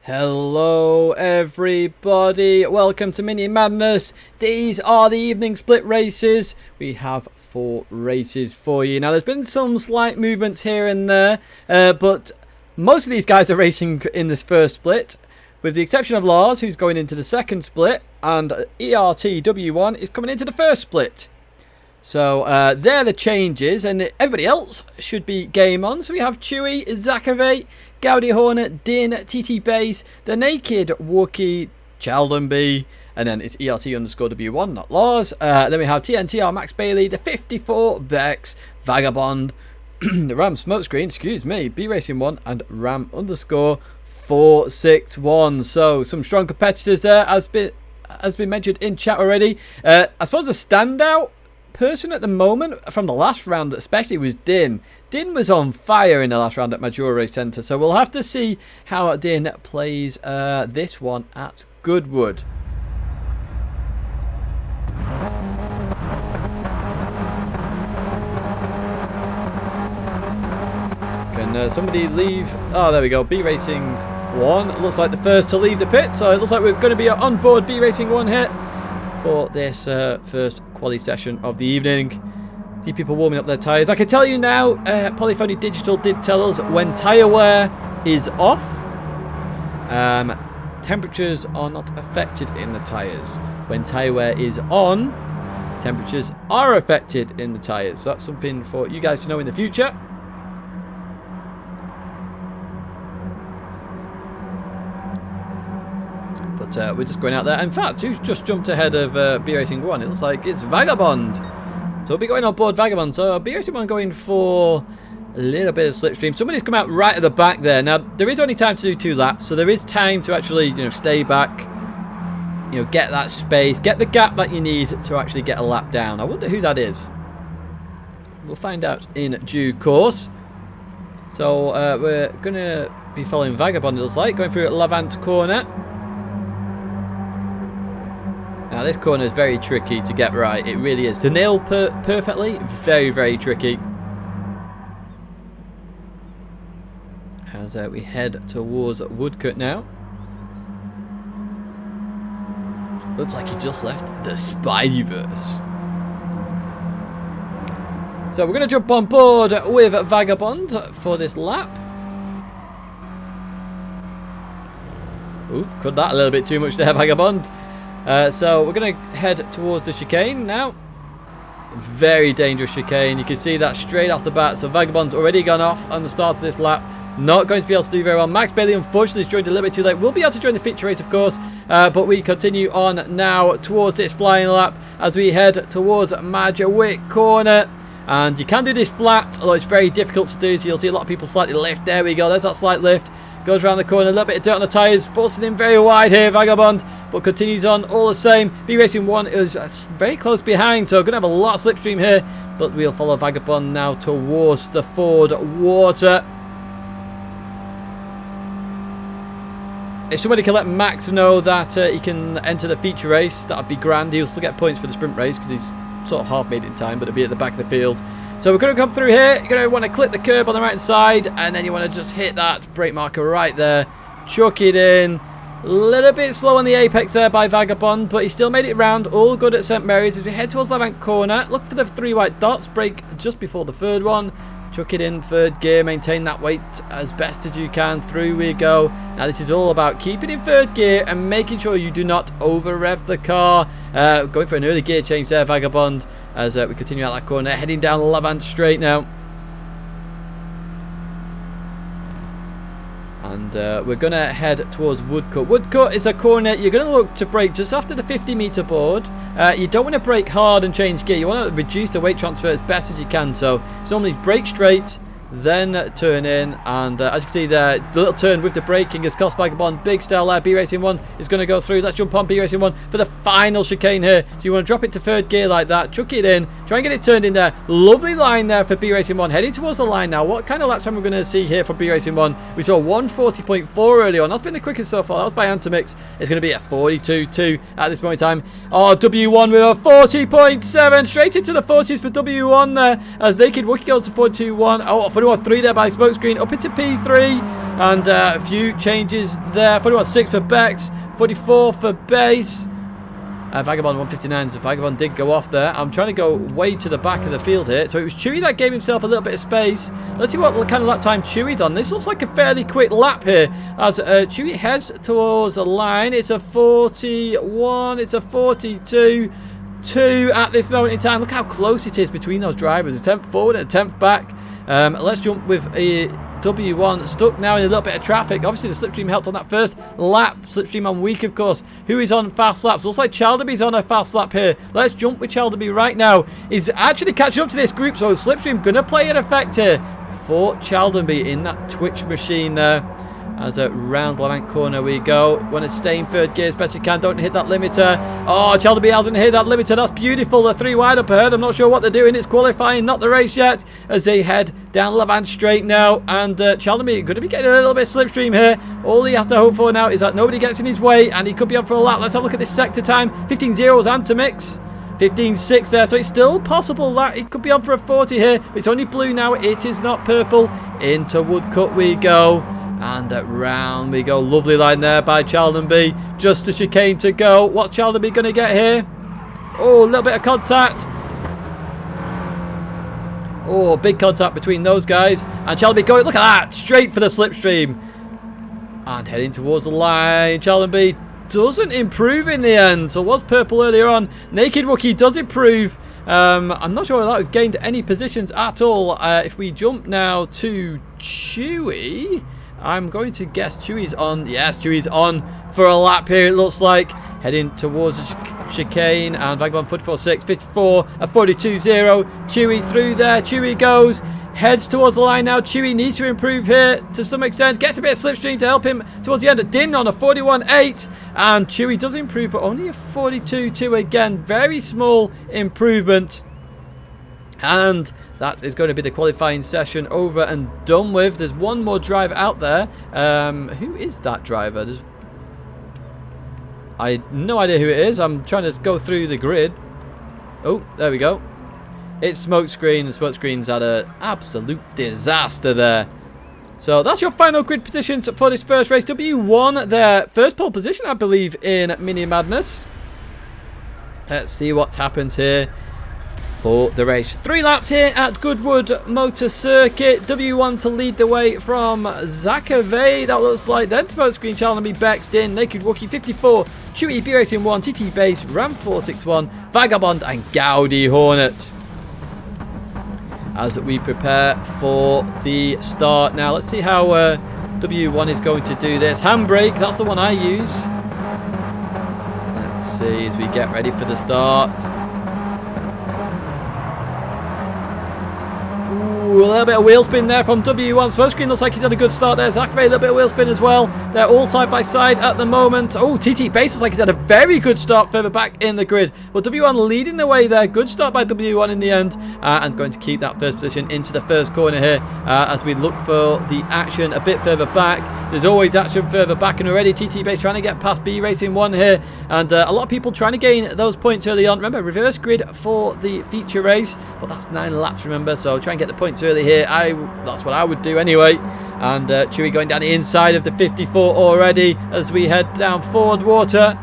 Hello everybody, welcome to Mini Madness. These are the evening split races. We have 4 races for you. Now there's been some slight movements here and there, but most of these guys are racing in this first split, with the exception of Lars, who's going into the second split, and ERTW1 is coming into the first split. So they're the changes, and everybody else should be game on. So we have Chewy, Zakave, Gaudi Hornet, Din, TT Base, The Naked, Wookie, Sheldon B, and then it's ERT_W1, not Lars. Then we have TNTR, Max Bailey, the 54, Bex, Vagabond, the Ram Smokescreen, excuse me, B Racing 1, and Ram_461. So some strong competitors there, as been mentioned in chat already. I suppose the standout person at the moment from the last round especially was Din. Din was on fire in the last round at Majora Race Centre, so we'll have to see how Din plays this one at Goodwood. Can somebody leave? Oh, there we go. B Racing 1 looks like the first to leave the pit, so it looks like we're going to be on board B Racing 1 here for this first quali session of the evening. See people warming up their tyres. I can tell you now, Polyphony Digital did tell us when tyre wear is off, temperatures are not affected in the tyres. When tyre wear is on, temperatures are affected in the tyres. So that's something for you guys to know in the future. But we're just going out there. In fact, who's just jumped ahead of B Racing 1? It looks like it's Vagabond. So we'll be going on board Vagabond. So B Racing 1 going for a little bit of slipstream. Somebody's come out right at the back there. Now, there is only time to do 2 laps. So there is time to actually, stay back. Get that space. Get the gap that you need to actually get a lap down. I wonder who that is. We'll find out in due course. So we're going to be following Vagabond, it looks like. Going through Lavant Corner. Now this corner is very tricky to get right, it really is. To nail perfectly, very, very tricky. As we head towards Woodcut now. Looks like he just left the Spideyverse. So we're going to jump on board with Vagabond for this lap. Ooh, cut that a little bit too much there, Vagabond. So we're going to head towards the chicane now. Very dangerous chicane. You can see that straight off the bat. So Vagabond's already gone off on the start of this lap. Not going to be able to do very well. Max Bailey, unfortunately, has joined a little bit too late. We'll be able to join the feature race, of course. But we continue on now towards this flying lap as we head towards Majorwick Corner. And you can do this flat, although it's very difficult to do. So you'll see a lot of people slightly lift. There we go. There's that slight lift. Goes around the corner, a little bit of dirt on the tyres, forcing him very wide here, Vagabond, but continues on all the same. B Racing 1 is very close behind, so going to have a lot of slipstream here, but we'll follow Vagabond now towards the Ford Water. If somebody can let Max know that he can enter the feature race, that would be grand. He'll still get points for the sprint race because he's sort of half made it in time, but it'll be at the back of the field. So we're going to come through here. You're going to want to clip the curb on the right hand side, and then you want to just hit that brake marker right there. Chuck it in. A little bit slow on the apex there by Vagabond, but he still made it round. All good at St Mary's as we head towards Lavant Corner. Look for the 3 white dots. Brake just before the 3rd one. Chuck it in 3rd gear. Maintain that weight as best as you can. Through we go. Now this is all about keeping in 3rd gear and making sure you do not over rev the car. Going for an early gear change there, Vagabond. As we continue out that corner, heading down Lavant Straight now. And we're going to head towards Woodcut. Woodcut is a corner you're going to look to brake just after the 50-metre board. You don't want to brake hard and change gear. You want to reduce the weight transfer as best as you can. So it's normally brake straight, then turn in, and as you can see there, the little turn with the braking has cost Vagabond big style there. B Racing 1 is going to go through. Let's jump on B Racing 1 for the final chicane here. So you want to drop it to 3rd gear like that, chuck it in, try and get it turned in there. Lovely line there for B Racing 1, heading towards the line now. What kind of lap time we're going to see here from B Racing 1? We saw 1:40.4 earlier on. That's been the quickest so far. That was by Antimix. It's going to be a 42.2 at this point in time. Oh, W1 with a 40.7, straight into the 40s for W1 there as Naked Wookie goes to 42.1. Oh, 41.3 there by Smokescreen, up into P3, and a few changes there. 41.6 for Bex, 44 for Base. Vagabond 159, so Vagabond did go off there. I'm trying to go way to the back of the field here. So it was Chewy that gave himself a little bit of space. Let's see what kind of lap time Chewy's on. This looks like a fairly quick lap here as Chewy heads towards the line. It's a 41, it's a 42. 2 at this moment in time. Look how close it is between those drivers. A 10th forward and a 10th back. Let's jump with a W1 stuck now in a little bit of traffic. Obviously the slipstream helped on that first lap. Slipstream on weak, of course. Who is on fast laps? Looks like Chalderby's on a fast lap here. Let's jump with Chalderby right now. He's actually catching up to this group, so slipstream gonna play an effect here for Chalderby in that Twitch machine there. As a round Levant corner we go. Want to stay in third gear as best you can. Don't hit that limiter. Oh, Chalderby hasn't hit that limiter. That's beautiful. They're 3 wide up ahead. I'm not sure what they're doing. It's qualifying, not the race yet. As they head down Levant straight now. And Chalderby going to be getting a little bit of slipstream here. All he has to hope for now is that nobody gets in his way. And he could be on for a lap. Let's have a look at this sector time. 15.0s and to mix. 15.6 there, so it's still possible that it could be on for a 40 here. But it's only blue now. It is not purple. Into Woodcut we go. And round we go. Lovely line there by Chalderby. Just a chicane to go. What's Chalderby going to get here? Oh, a little bit of contact. Oh, big contact between those guys. And Chalderby going, look at that, straight for the slipstream. And heading towards the line. Chalderby doesn't improve in the end. So was purple earlier on. Naked Rookie does improve. I'm not sure that was gained any positions at all. If we jump now to Chewy, I'm going to guess Chewy's on. Yes, Chewy's on for a lap here, it looks like. Heading towards the chicane. And Vagabond 44.6, 54, a 42.0. Chewy through there. Chewy goes. Heads towards the line now. Chewy needs to improve here to some extent. Gets a bit of slipstream to help him towards the end. Din on a 41.8. And Chewy does improve, but only a 42.2 again. Very small improvement. And that is going to be the qualifying session over and done with. There's one more driver out there. Who is that driver? I have no idea who it is. I'm trying to go through the grid. Oh, there we go. It's Smokescreen, and Smokescreen's had an absolute disaster there. So that's your final grid positions for this first race. W1 there. First pole position, I believe, in Mini Madness. Let's see what happens here for the race. 3 laps here at Goodwood Motor Circuit. W1 to lead the way from Zakave. That looks like then Smokescreen, Chalderby, Bex, Din, Naked Wookie 54, Chewy, B Racing 1, TT Base, Ram 461, Vagabond, and Gaudi Hornet. As we prepare for the start now, let's see how W1 is going to do this. Handbrake, that's the one I use. Let's see as we get ready for the start. Ooh, a little bit of wheel spin there from W1. Smokescreen looks like he's had a good start there. Zakave, a little bit of wheel spin as well. They're all side by side at the moment. Oh, TT Base looks like he's had a very good start further back in the grid. Well, W1 leading the way there. Good start by W1 in the end. And going to keep that first position into the first corner here as we look for the action a bit further back. There's always action further back, and already TT Base trying to get past B Racing 1 here. And a lot of people trying to gain those points early on. Remember, reverse grid for the feature race. But that's 9 laps, remember. So try and get the points early here. That's what I would do anyway. And Chewy going down the inside of the 54 already as we head down Ford Water.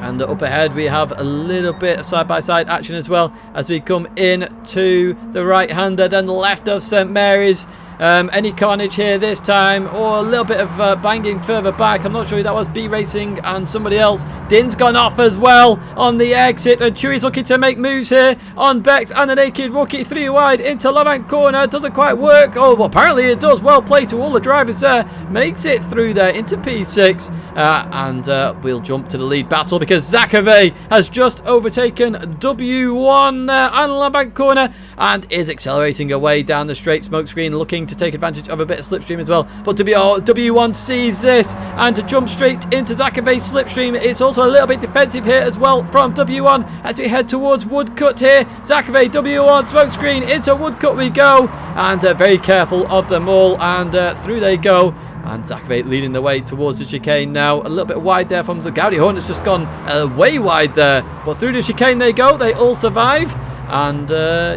And up ahead we have a little bit of side-by-side action as well as we come in to the right-hander, then the left of St Mary's. Any carnage here this time, or a little bit of banging further back. I'm not sure who that was. B Racing and somebody else. Din's gone off as well on the exit, and Chewy's looking to make moves here on Bex and the Naked Rookie 3 wide into Levant corner. Doesn't quite work. Oh, well, apparently it does. Well played to all the drivers there. Makes it through there into P6, and we'll jump to the lead battle because Zakave has just overtaken W1 there on Levant corner and is accelerating away down the straight. Smokescreen looking to take advantage of a bit of slipstream as well, but W1 sees this and to jump straight into Zakave's slipstream. It's also a little bit defensive here as well from W1 as we head towards Woodcut here. Zakave, W1, Smokescreen, into Woodcut we go, and very careful of them all, and through they go. And Zakave leading the way towards the chicane now. A little bit wide there from the Gaudi Hornet's just gone way wide there. But through the chicane they go. They all survive. And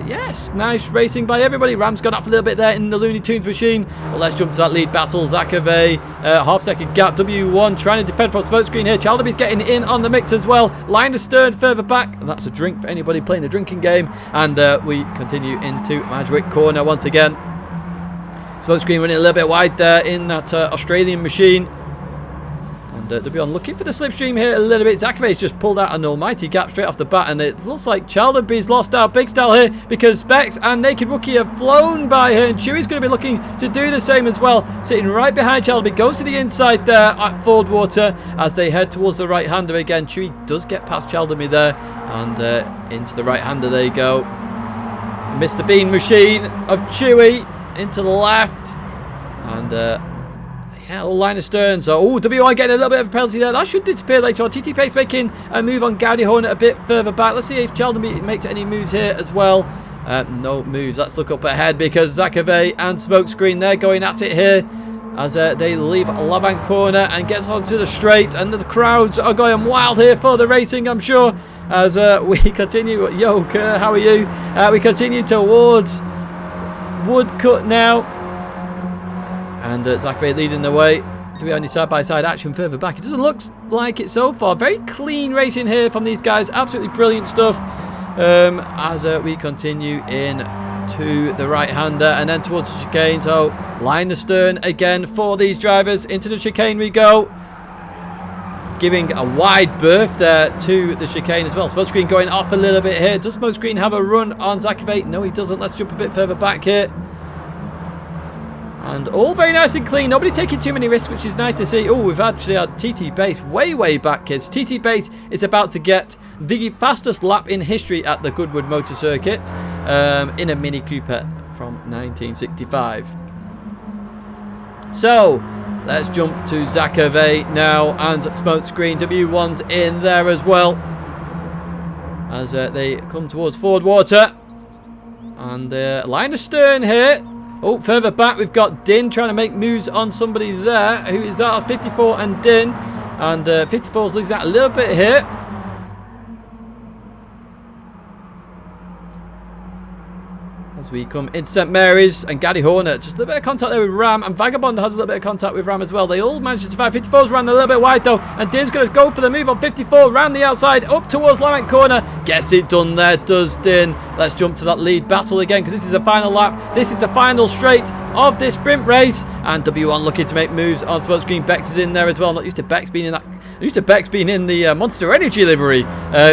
yes, nice racing by everybody. Ram's gone off a little bit there in the Looney Tunes machine. But let's jump to that lead battle. Zakave, half-second gap. W1 trying to defend from smokescreen here. Chalderby's getting in on the mix as well. Line to stern further back. That's a drink for anybody playing the drinking game. And we continue into Madgwick corner once again. Smokescreen running a little bit wide there in that Australian machine. And W1 looking for the slipstream here a little bit. Zakave's just pulled out an almighty gap straight off the bat, and it looks like Chalderby's lost out big style here because Bex and Naked Rookie have flown by her, and Chewy's going to be looking to do the same as well. Sitting right behind Chalderby, goes to the inside there at Ford Water as they head towards the right-hander again. Chewy does get past Chalderby there, and into the right-hander they go. Mr. Bean machine of Chewy into the left, and yeah, all line of stern. So, W1 getting a little bit of a penalty there. That should disappear later on. TT Pace making a move on Gowdy Hornet a bit further back. Let's see if Chalderby makes any moves here as well. No moves. Let's look up ahead because Zakave and Smokescreen, they're going at it here as they leave Labank corner and gets onto the straight. And the crowds are going wild here for the racing, I'm sure, as we continue. Yo, Kerr, how are you? We continue towards Woodcut now. And Zakave leading the way. To be on side-by-side action further back. It doesn't look like it so far. Very clean racing here from these guys. Absolutely brilliant stuff. As we continue in to the right-hander and then towards the chicane. So line the stern again for these drivers. Into the chicane we go. Giving a wide berth there to the chicane as well. Smokescreen going off a little bit here. Does Smokescreen have a run on Zakave? No, he doesn't. Let's jump a bit further back here. And all very nice and clean. Nobody taking too many risks, which is nice to see. Oh, we've actually had TT Base way back, kids. TT Base is about to get the fastest lap in history at the Goodwood Motor Circuit in a Mini Cooper from 1965. So, let's jump to Zakave now. And Smokescreen. W1's in there as well. As they come towards Ford Water. And line of stern here. Oh, further back we've got Din trying to make moves on somebody there. Who is that? That's 54 and Din. And 54's losing that a little bit here. As we come into St Mary's and Gaddy Hornet. Just a little bit of contact there with Ram. And Vagabond has a little bit of contact with Ram as well. They all managed to survive. 54's ran a little bit wide though. And Din's going to go for the move on 54. Round the outside. Up towards Labank corner. Gets it done there. Does Din. Let's jump to that lead battle again. Because this is the final lap. This is the final straight of this sprint race. And W1 looking to make moves on Smokescreen. Bex is in there as well. Not used to Bex being in that. Used to Bex being in the Monster Energy livery.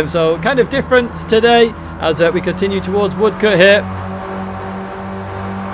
So kind of different today. As we continue towards Woodcut here.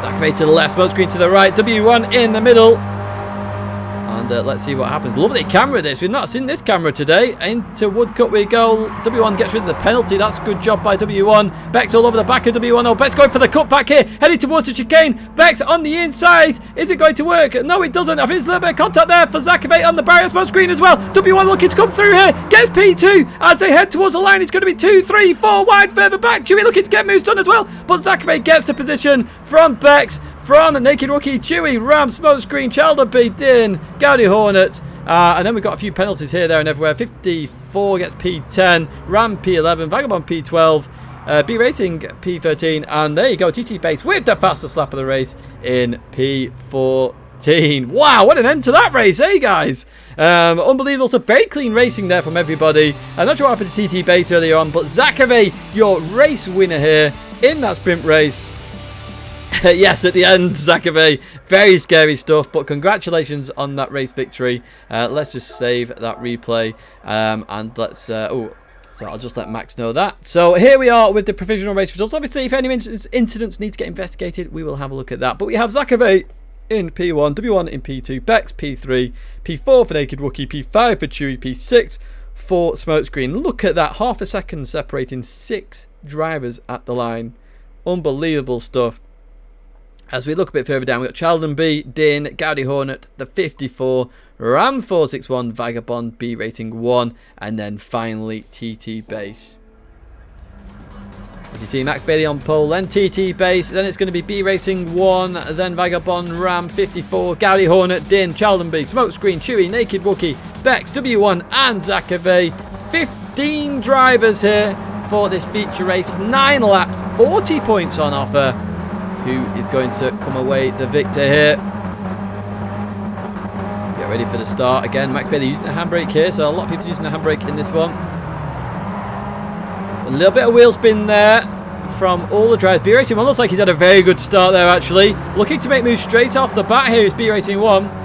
Zakave to the left, Smokescreen to the right, W1 in the middle. And let's see what happens. Lovely camera this. We've not seen this camera today. Into Woodcut we go. W1 gets rid of the penalty. That's a good job by W1. Bex all over the back of W1. Oh, Bex going for the cut back here. Heading towards the chicane. Bex on the inside. Is it going to work? No, it doesn't. I think there's a little bit of contact there for Zakave on the barrier. Smokescreen as well. W1 looking to come through here. Gets P2 as they head towards the line. It's going to be 2, 3, 4 wide further back. Chewy looking to get moves done as well. But Zakave gets the position from Bex. From the Naked Rookie, Chewy, Ram, Smokescreen, Chalderby, Din, Gowdy Hornet. And then we've got a few penalties here, there and everywhere. 54 gets P10, Ram P11, Vagabond P12, B Racing P13. And there you go, TT Base with the fastest lap of the race in P14. Wow, what an end to that race, eh, guys? Unbelievable. So very clean racing there from everybody. I'm not sure what happened to TT Base earlier on, but Zakave, your race winner here in that sprint race. Yes, at the end, Zakave, very scary stuff, but congratulations on that race victory. Let's just save that replay, and let's, so I'll just let Max know that. So here we are with the provisional race results. Obviously, if any incidents need to get investigated, we will have a look at that. But we have Zakave in P1, W1 in P2, Bex P3, P4 for Naked Rookie, P5 for Chewy, P6 for Smokescreen. Look at that, half a second separating 6 drivers at the line. Unbelievable stuff. As we look a bit further down, we've got Chalderby, Din, Gowdy Hornet, the 54, Ram 461, Vagabond, B Racing 1, and then finally TT Base. As you see, Max Bailey on pole, then TT Base, then it's going to be B Racing 1, then Vagabond, Ram 54, Gowdy Hornet, Din, Chalderby, Smokescreen, Chewy, Naked Rookie, Bex, W1, and Zakave. 15 drivers here for this feature race. 9 laps, 40 points on offer. Who is going to come away the victor here? Get ready for the start. Again, Max Bailey using the handbrake here, so a lot of people using the handbrake in this one. A little bit of wheel spin there from all the drivers. B Racing 1 looks like he's had a very good start there, actually. Looking to make moves straight off the bat here is B Racing 1.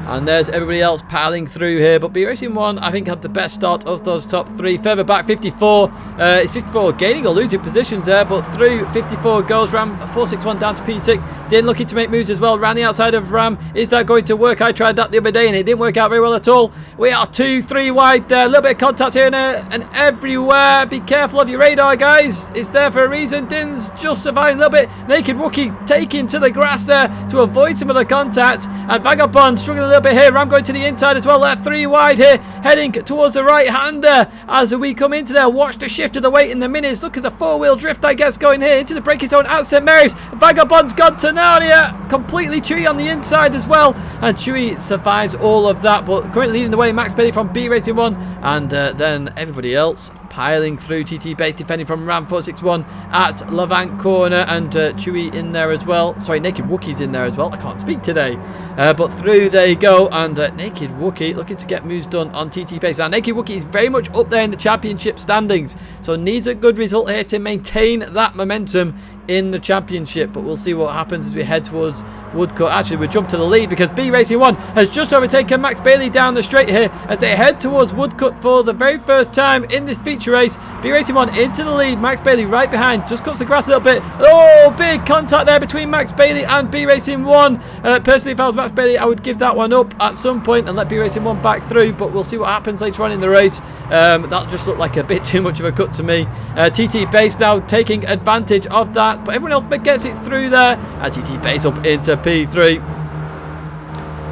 And there's everybody else piling through here. But B Racing 1, I think, had the best start of those top 3. Further back, 54. It's 54 gaining or losing positions there. But through 54 goes Ram 461 down to P6. Din looking to make moves as well. Ran the outside of Ram. Is that going to work? I tried that the other day and it didn't work out very well at all. We are 2-3 wide there. A little bit of contact here and everywhere. Be careful of your radar, guys. It's there for a reason. Din's just surviving a little bit. Naked Wookie taking to the grass there to avoid some of the contact. And Vagabond struggling a little bit here. Ram going to the inside as well. They're 3 wide here, heading towards the right hander as we come into there. Watch the shift of the weight in the minutes. Look at the 4-wheel drift, I guess, going here into the braking zone at St Mary's. Vagabond's gone to Narnia. Completely Chewy on the inside as well, and Chewy survives all of that, but currently leading the way Max Bailey from B Racing 1, and then everybody else piling through. TT Base defending from Ram 461 at Levant corner, and Chewy in there as well. Sorry, Naked Wookie's in there as well. I can't speak today. But through they go, and Naked Wookie looking to get moves done on TT Pace. Now, Naked Wookie is very much up there in the championship standings, so needs a good result here to maintain that momentum in the championship. But we'll see what happens as we head towards Woodcote. Actually, we jump to the lead because B Racing 1 has just overtaken Max Bailey down the straight here as they head towards Woodcote for the very first time in this feature race. B Racing 1 into the lead. Max Bailey right behind, just cuts the grass a little bit. Oh, big contact there between Max Bailey and B Racing 1. Personally, if I was Max Bailey, I would give that one up at some point and let B Racing 1 back through, but we'll see what happens later on in the race. That just looked like a bit too much of a cut to me. TT Base now taking advantage of that, but everyone else gets it through there. TT Base up into P3.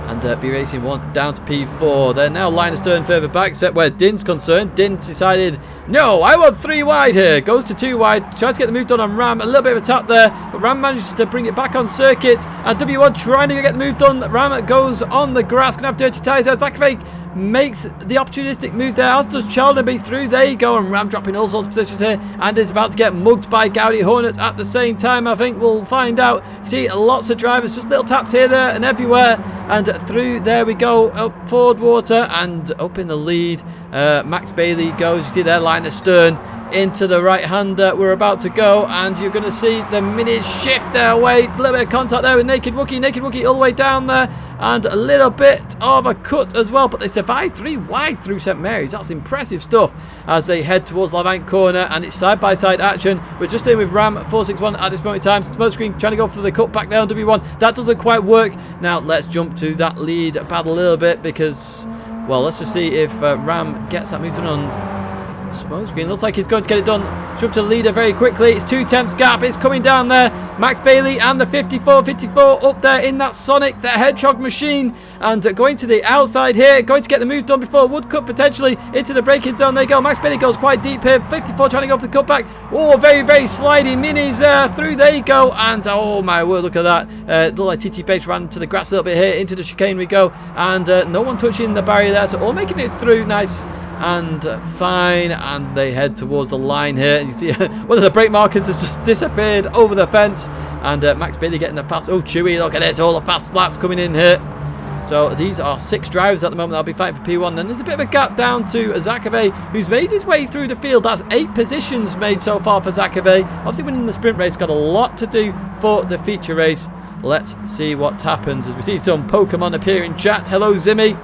And B Racing 1 down to P4. They're now line astern further back, except where Din's concerned. Din's decided, no, I want 3 wide here. Goes to 2 wide. Tries to get the move done on Ram. A little bit of a tap there, but Ram manages to bring it back on circuit. And W1 trying to get the move done. Ram goes on the grass. Going to have dirty tyres there. Zakafake makes the opportunistic move there, as does Chalderby. Through there you go, and Ram dropping all sorts of positions here, and is about to get mugged by Gowdy Hornet at the same time. I think we'll find out. You see lots of drivers, just little taps here, there and everywhere, and through there we go, up Ford Water, and up in the lead Max Bailey goes. You see there, line astern into the right hander. We're about to go, and you're going to see the minutes shift their way. A little bit of contact there with Naked Wookie. Naked Wookie all the way down there, and a little bit of a cut as well, but they survived 3 wide through St Mary's. That's impressive stuff as they head towards Levant corner, and it's side-by-side action. We're just in with Ram 461 at this moment in time. Smokescreen trying to go for the cut back there on W1. That doesn't quite work. Now let's jump to that lead battle a little bit, because, well, let's just see if Ram gets that move done on Smokescreen. Looks like he's going to get it done. Jump to the leader very quickly. It's 2 tenths gap. It's coming down there. Max Bailey and the 54 up there in that Sonic, the Hedgehog machine, and going to the outside here, going to get the move done before Woodcote potentially into the braking zone. They go. Max Bailey goes quite deep here. 54 trying to go for the cutback. Oh, very, very slidey minis there. Through they go, and oh my word, look at that. Look like TT Page ran to the grass a little bit here. Into the chicane we go, and no one touching the barrier there, so all making it through nice and fine, and they head towards the line here. You see one of the brake markers has just disappeared over the fence, and Max Bailey getting the fast. Oh, Chewy, look at this, all the fast laps coming in here. So these are 6 drivers at the moment. They'll be fighting for P1. Then there's a bit of a gap down to Zakave, who's made his way through the field. That's 8 positions made so far for Zakave. Obviously winning the sprint race, got a lot to do for the feature race. Let's see what happens as we see some Pokemon appear in chat. Hello, Zimmy.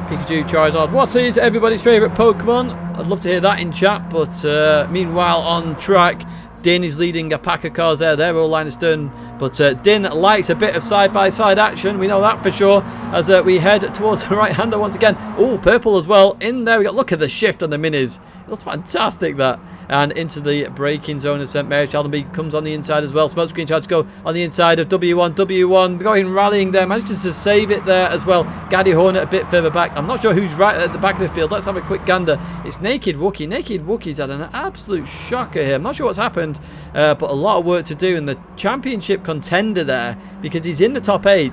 Pikachu, Charizard. What is everybody's favourite Pokemon? I'd love to hear that in chat, but meanwhile on track, Din is leading a pack of cars there. They're all line astern, but Din likes a bit of side-by-side action. We know that for sure as we head towards the right-hander once again. Oh, purple as well. In there we got, look at the shift on the minis. It looks fantastic, that. And into the braking zone of St Mary's. Chaldenby comes on the inside as well. Smokescreen tries to go on the inside of W1. W1 going rallying there. Manages to save it there as well. Gaddy Hornet a bit further back. I'm not sure who's right at the back of the field. Let's have a quick gander. It's Naked Wookie. Naked Wookie's had an absolute shocker here. I'm not sure what's happened, but a lot of work to do. And the championship contender there, because he's in the top 8.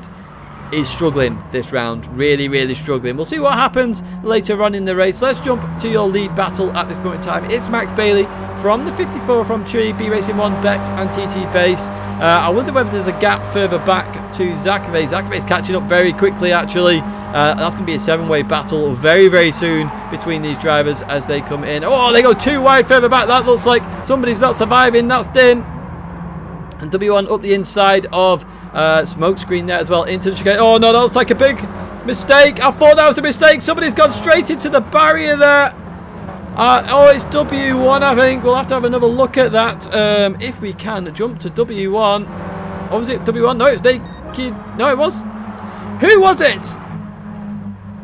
is struggling this round. Really, really struggling. We'll see what happens later on in the race. Let's jump to your lead battle at this moment in time. It's Max Bailey from the 54 from Chewy, B Racing 1, Bex and TT Base. I wonder whether there's a gap further back to Zakave. Zakave is catching up very quickly, actually. That's going to be a 7-way battle very, very soon between these drivers as they come in. Oh, they go too wide further back. That looks like somebody's not surviving. That's Din. And W1 up the inside of Smokescreen there as well into the chicane. Oh, no, that looks like a big mistake. I thought that was a mistake. Somebody's gone straight into the barrier there. Oh, it's W1, I think. We'll have to have another look at that. If we can jump to W1. Or was it W1? No, it's Naked. No, it was. Who was it?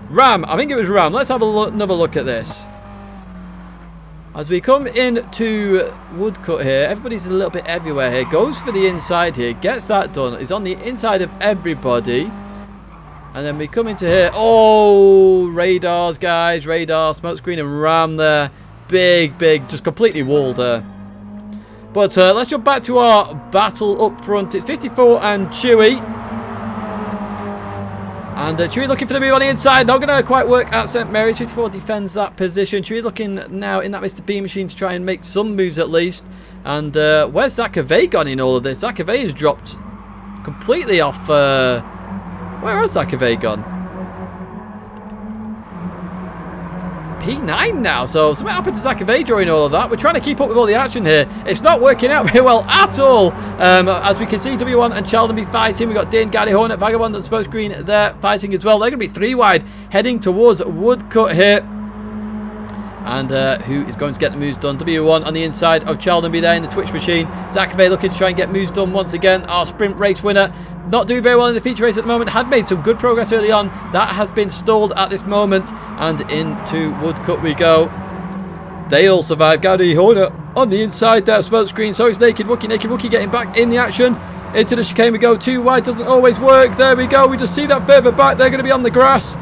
Ram. I think it was Ram. Let's have another look at this. As we come into Woodcut here, everybody's a little bit everywhere here. Goes for the inside here. Gets that done. Is on the inside of everybody. And then we come into here. Oh, radars, guys. Radar, Smokescreen and Ram there. Big, just completely walled there. But let's jump back to our battle up front. It's 54 and Chewy. And Chewy looking for the move on the inside. Not going to quite work at St. Mary's. 54 defends that position. Chewy looking now in that Mr. B machine to try and make some moves at least. And where's Zakave gone in all of this? Zakave has dropped completely off... where has Zakave gone? P9 now. So something happened to Zakave during all of that. We're trying to keep up with all the action here. It's not working out very well at all. As we can see, W1 and Sheldon fighting. We've got Dane, Gaddy Hornet, Vagabond and Smokescreen there fighting as well. They're going to be 3 wide heading towards Woodcut here. And who is going to get the moves done? W1 on the inside of Sheldon be there in the Twitch machine. Zakave looking to try and get moves done once again. Our sprint race winner. Not doing very well in the feature race at the moment. Had made some good progress early on. That has been stalled at this moment. And into Woodcut we go. They all survive. Gaddy Hornet on the inside there. Smokescreen. So is Naked Wookie. Naked Wookie getting back in the action. Into the chicane we go. 2 wide. Doesn't always work. There we go. We just see that further back. They're going to be on the grass.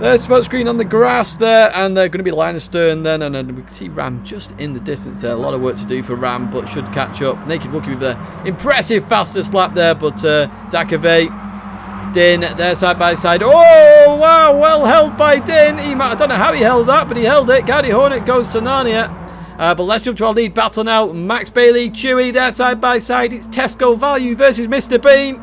There's Smokescreen on the grass there, and they're going to be line astern then, and we can see Ram just in the distance there. A lot of work to do for Ram, but should catch up. Naked Wookie with the impressive fastest lap there, but Zakave, Din, there side by side. Oh, wow, well held by Din. I don't know how he held that, but he held it. Gaddy Hornet goes to Narnia. But let's jump to our lead battle now. Max Bailey, Chewy, there side by side. It's Tesco Value versus Mr. Bean.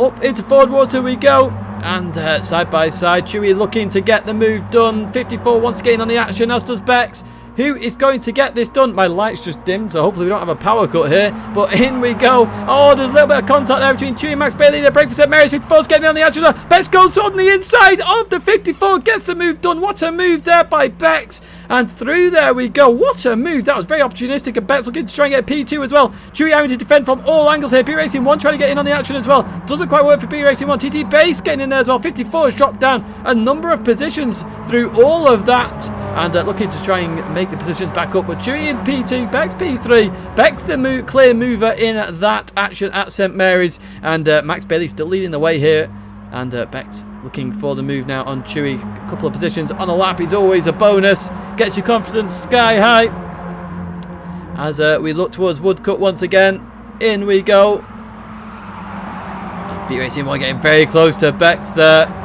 Up into Ford Water we go. And side by side, Chewy looking to get the move done. 54 once again on the action, as does Bex. Who is going to get this done? My light's just dimmed, so hopefully we don't have a power cut here. But in we go. Oh, there's a little bit of contact there between Chewy and Max Bailey. They break for St. Mary's. 54's getting on the action. Bex goes on the inside of the 54. Gets the move done. What a move there by Bex. And through there we go. What a move. That was very opportunistic. And Bex looking to try and get a P2 as well. Chewy having to defend from all angles here. B Racing 1 trying to get in on the action as well. Doesn't quite work for B Racing 1. TT Base getting in there as well. 54 has dropped down a number of positions through all of that. And looking to try and make the positions back up. But Chewy in P2. Bex P3. Bex the clear mover in that action at St. Mary's. And Max Bailey still leading the way here. And Bex looking for the move now on Chewy. A couple of positions on a lap is always a bonus. Gets your confidence sky high. As we look towards Woodcut once again. In we go. B Racing 1 getting very close to Bex there.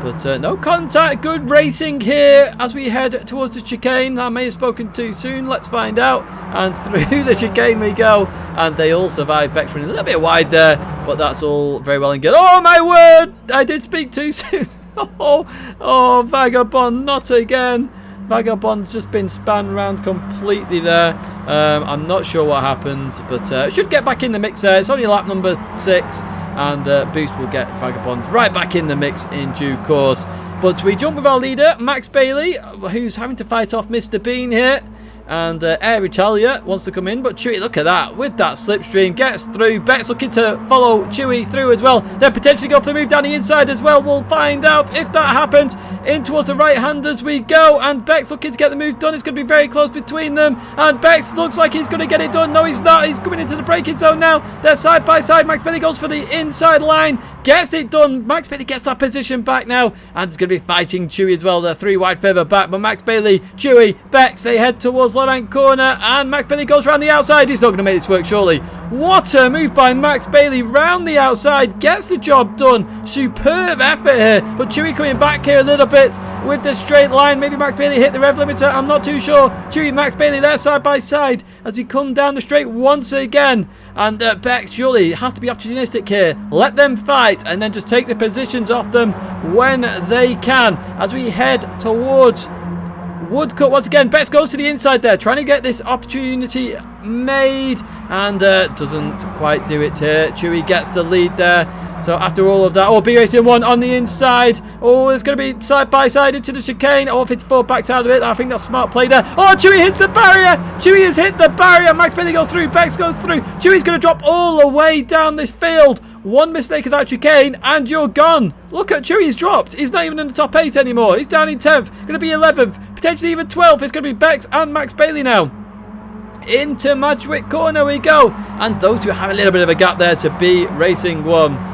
But no contact. Good racing here as we head towards the chicane. I may have spoken too soon. Let's find out. And through the chicane we go. And they all survive. Bex running a little bit wide there. But that's all very well and good. Oh, my word. I did speak too soon. Oh, Vagabond. Not again. Vagabond's just been spun around completely there. I'm not sure what happened. But should get back in the mix there. It's only lap number 6. And Boost will get Vagabond right back in the mix in due course. But we jump with our leader, Max Bailey, who's having to fight off Mr. Bean here. And Air Italia wants to come in, but Chewy, look at that, with that slipstream, gets through. Bex looking to follow Chewy through as well. Then potentially go for the move down the inside as well. We'll find out if that happens. In towards the right hand as we go, and Bex looking to get the move done. It's going to be very close between them, and Bex looks like he's going to get it done. No, he's not. He's coming into the braking zone now. They're side by side. Max Bailey goes for the inside line, gets it done. Max Bailey gets that position back now, and it's going to be fighting Chewy as well. They're 3 wide further back, but Max Bailey, Chewy, Bex, they head towards towards left-hand corner, and Max Bailey goes around the outside. He's not going to make this work, surely. What a move by Max Bailey round the outside, gets the job done. Superb effort here, but Chewy coming back here a little bit with the straight line. Maybe Max Bailey hit the rev limiter, I'm not too sure. Chewy, Max Bailey there side by side as we come down the straight once again. And Bex surely has to be opportunistic here. Let them fight and then just take the positions off them when they can. As we head towards Woodcut once again, Bex goes to the inside there, trying to get this opportunity made, and doesn't quite do it here. Chewy gets the lead there. So after all of that, oh, B Racing 1 on the inside. Oh, it's going to be side by side into the chicane. Oh, 54 backs out of it. I think that's smart play there. Oh, Chewy hits the barrier. Chewy has hit the barrier. Max Bailey goes through. Bex goes through. Chewy's going to drop all the way down this field. One mistake of that chicane and you're gone. Look at Chewy's dropped. He's not even in the top 8 anymore. He's down in 10th. Going to be 11th. Potentially even 12th. It's going to be Bex and Max Bailey now. Into Madgwick corner we go. And those two have a little bit of a gap there to B Racing 1.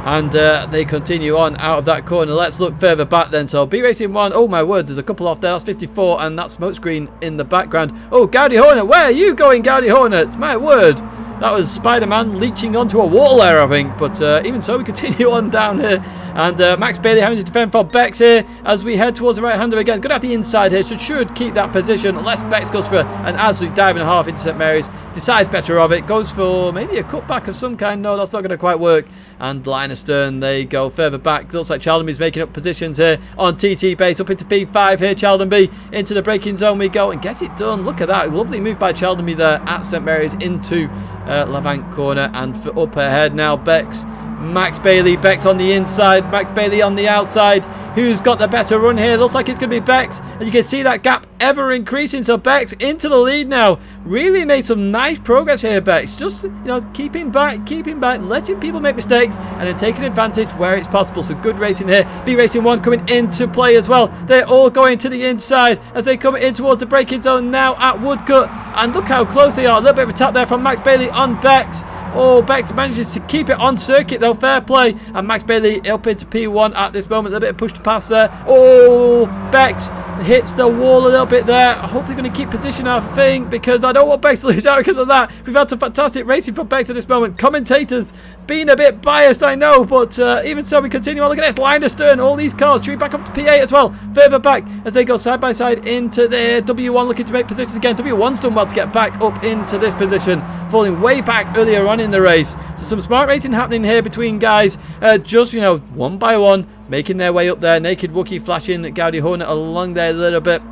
And they continue on out of that corner. Let's look further back then. So B Racing 1, oh my word, there's a couple off there. That's 54 and that smokescreen in the background. Oh, Gowdy Hornet, where are you going, Gowdy Hornet? My word, that was Spider-Man leeching onto a wall there, I think. But even so, we continue on down here. And Max Bailey having to defend for Bex here as we head towards the right-hander again. Going to have the inside here, so should keep that position. Unless Bex goes for an absolute dive and a half into St. Mary's. Decides better of it. Goes for maybe a cutback of some kind. No, that's not going to quite work. And line astern, they go further back. Looks like Chaldenby's making up positions here on TT base. Up into P5 here, Chaldenby. Into the braking zone we go and gets it done. Look at that. Lovely move by Chaldenby there at St. Mary's into Lavant corner. And for up ahead now, Bex. Max Bailey, Bex on the inside, Max Bailey on the outside. Who's got the better run here? Looks like it's going to be Bex. And you can see that gap ever increasing. So Bex into the lead now. Really made some nice progress here, Bex. Just, you know, keeping back, letting people make mistakes and then taking advantage where it's possible. So good racing here. B Racing 1 coming into play as well. They're all going to the inside as they come in towards the braking zone now at Woodcut. And look how close they are. A little bit of a tap there from Max Bailey on Bex. Oh, Bex manages to keep it on circuit though, fair play. And Max Bailey up into P1 at this moment. A little bit of push to pass there. Oh, Bex hits the wall a little bit there. Hopefully going to keep position, I think, because I don't want Bex to lose out because of that. We've had some fantastic racing from Bex at this moment. Commentators being a bit biased, I know, but even so, we continue on. Look at this, line astern, all these cars. Should we back up to P8 as well? Further back as they go side by side into there. W1 looking to make positions again. W1's done well to get back up into this position, falling way back earlier on in the race. So some smart racing happening here between guys, just, you know, one by one, making their way up there. Naked Wookie flashing Gowdy Hornet along there a little bit.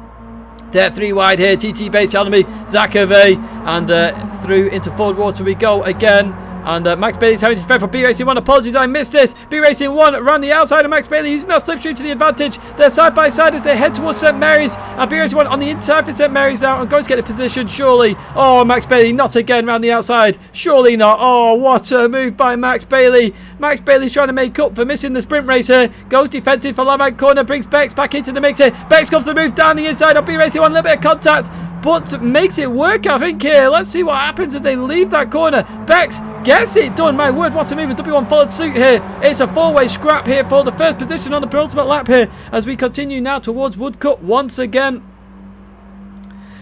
They're 3 wide here. TT base, Challenby, Zach Hervé, and through into Ford Water we go again. And Max Bailey's having to defend from B Racing 1. Apologies, I missed this. B Racing 1 around the outside of Max Bailey using that slipstream to the advantage. They're side by side as they head towards St. Mary's. And B Racing 1 on the inside for St. Mary's now. I'm going to get a position, surely. Oh, Max Bailey not again around the outside. Surely not. Oh, what a move by Max Bailey. Max Bailey's trying to make up for missing the sprint race here. Goes defensive for Lavant corner. Brings Bex back into the mix here. Bex goes for the move down the inside of B Racing 1. A little bit of contact, but makes it work, I think, here. Let's see what happens as they leave that corner. Bex gets it done. My word, what a move. W1 followed suit here. It's a 4-way scrap here for the first position on the penultimate lap here as we continue now towards Woodcut once again.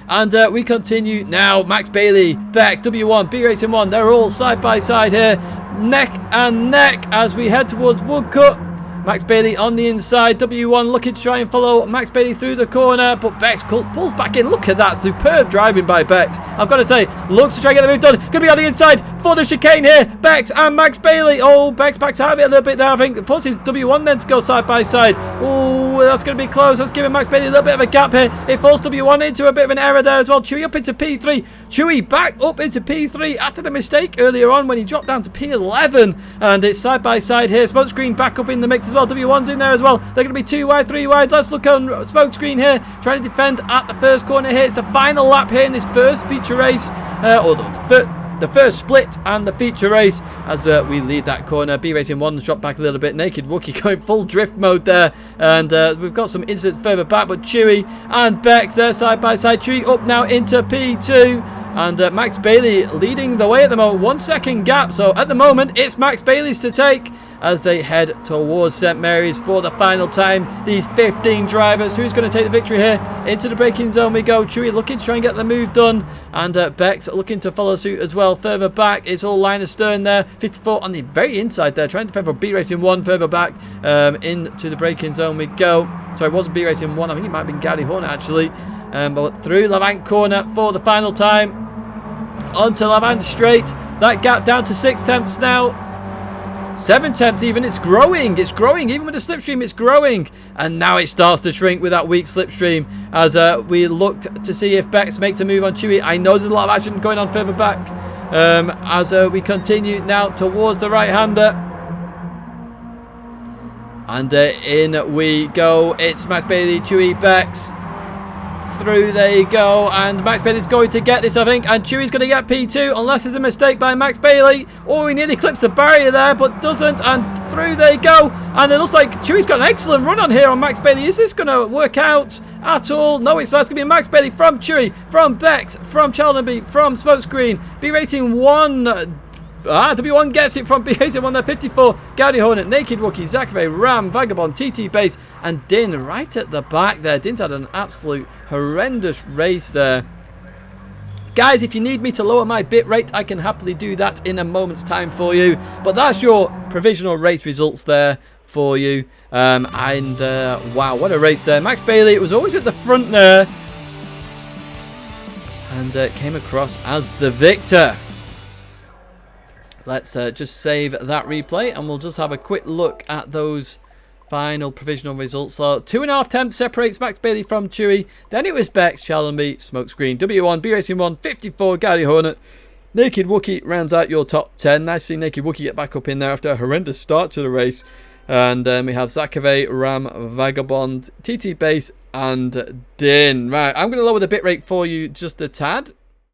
And we continue now. Max Bailey, Bex, W1, B Racing 1. They're all side by side here. Neck and neck as we head towards Woodcut. Max Bailey on the inside. W1 looking to try and follow Max Bailey through the corner, but Bex pulls back in. Look at that. Superb driving by Bex. I've got to say, looks to try and get the move done. Going to be on the inside for the chicane here. Bex and Max Bailey. Oh, Bex backs out of it a little bit there, I think. Forces W1 then to go side by side. Oh, that's going to be close. That's giving Max Bailey a little bit of a gap here. It forced W1 into a bit of an error there as well. Chewy up into P3. Chewy back up into P3 after the mistake earlier on when he dropped down to P11. And it's side by side here. Smokescreen back up in the mix as well. W1's in there as well. They're going to be 2 wide, 3 wide. Let's look on Smokescreen here. Trying to defend at the first corner here. It's the final lap here in this first feature race. Or the first split and the feature race as we lead that corner. B Racing 1 drop back a little bit. Naked Wookie going full drift mode there. And we've got some incidents further back, but Chewy and Bex there side by side. Chewy up now into P2. And Max Bailey leading the way at the moment. 1 second gap. So at the moment, it's Max Bailey's to take as they head towards St Mary's for the final time. These 15 drivers. Who's going to take the victory here? Into the braking zone we go. Chewy looking to try and get the move done. And Bex looking to follow suit as well. Further back, it's all line astern there. 54 on the very inside there. Trying to defend for B Racing 1. Further back into the braking zone we go. Sorry, it wasn't B Racing 1. I think it might have been Gary Hornet actually. But through Lavant corner for the final time. Onto Lavant straight. That gap down to 6 tenths now. 7 tenths even. It's growing. It's growing. Even with the slipstream, it's growing. And now it starts to shrink with that weak slipstream as we look to see if Bex makes a move on Chewy. I know there's a lot of action going on further back as we continue now towards the right-hander. And in we go. It's Max Bailey, Chewy, Bex. Through they go, and Max Bailey's going to get this, I think, and Chewy's going to get P2 unless there's a mistake by Max Bailey. Oh, he nearly clips the barrier there but doesn't, and through they go, and it looks like Chewy's got an excellent run on here on Max Bailey. Is this going to work out at all? No, it's not. It's going to be Max Bailey from Chewy, from Bex, from Challenby, from Smokescreen. B Racing 1 W1 gets it from B Racing 1 there. 54 Gary Hornet, Naked Wookie, Zachary, Ram, Vagabond, TT Base, and Din right at the back there. Din's had an absolute horrendous race there. Guys, if you need me to lower my bit rate, I can happily do that in a moment's time for you. But that's your provisional race results there for you. Wow, what a race there. Max Bailey, it was always at the front there. And came across as the victor. Let's just save that replay and we'll just have a quick look at those final provisional results. So 2.5 tenths separates Max Bailey from Chewy. Then it was Bex, Challenby, Smokescreen, W1, B Racing 1, 54 Gary Hornet. Naked Wookie rounds out your top 10. Nice to see Naked Wookie get back up in there after a horrendous start to the race. And we have Zakave, Ram, Vagabond, TT Base and Din. Right, I'm going to lower the bit rate for you just a tad.